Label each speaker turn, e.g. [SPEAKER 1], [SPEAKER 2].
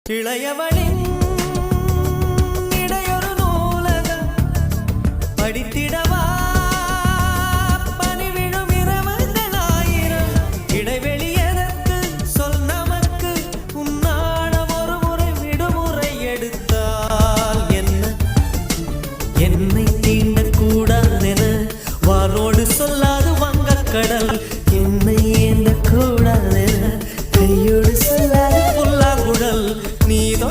[SPEAKER 1] இளையவளின் இடையொரு நூலகம் படித்திடவா பனிவிழும் இரவுகளாயிரம் இடைவெளி எதற்கு சொல் நமக்கு உன்னாட ஒரு முறை விடுமுறை எடுத்தால் என்ன என்னை தீண்டக்கூடாதென வாரோடு சொல்லாது வங்கக்கடல் என்னை ஏந்த கூடாதென கையோடு சொல்லாது புல்லாங்குழல் நீதோ